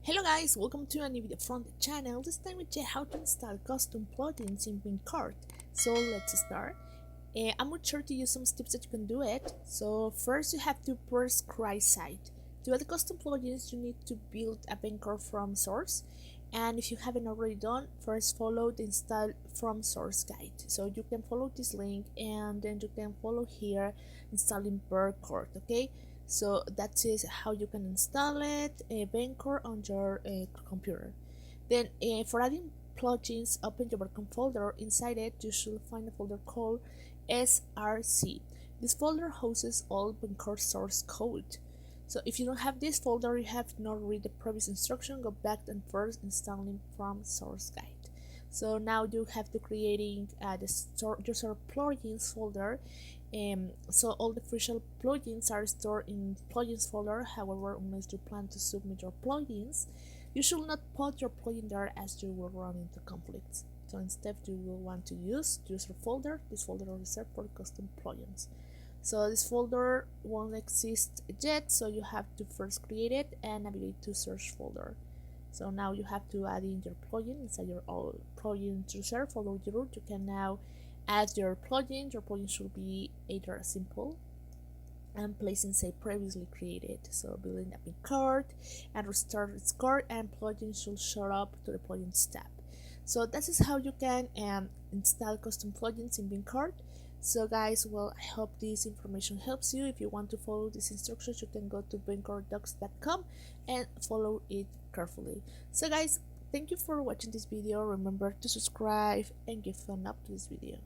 Hello guys, welcome to a new video from the channel. This time we check how to install custom plugins in Vencord. So let's start. I'm not sure to use some steps that you can do it. So first you have to prescribe site. To add custom plugins you need to build a Vencord from source. And if you haven't already done, first follow the install from source guide. So you can follow this link and then you can follow here installing Vencord, okay? So that is how you can install it, Vencord on your computer. Then for adding plugins, open your working folder. Inside it you should find a folder called SRC. This folder hosts all Vencord source code. So if you don't have this folder, you have to not read the previous instruction, go back and first installing from source guide. So now you have to creating the user plugins folder. So all the official plugins are stored in plugins folder. However, unless you plan to submit your plugins, you should not put your plugin there as you will run into conflicts. So instead you will want to use user folder. This folder is reserved for custom plugins. So this folder won't exist yet, so you have to first create it and navigate to search folder. So now you have to add in your plugin inside your all plugin user. Follow the route. You can now add your plugin. Your plugin should be either simple and placing say previously created. So building a Vencord and restart its card, and plugin should show up to the plugins tab. So that is how you can install custom plugins in Vencord. So guys, well, I hope this information helps you. If you want to follow these instructions, you can go to vencordocs.com and follow it carefully. So guys, thank you for watching this video. Remember to subscribe and give thumb up to this video.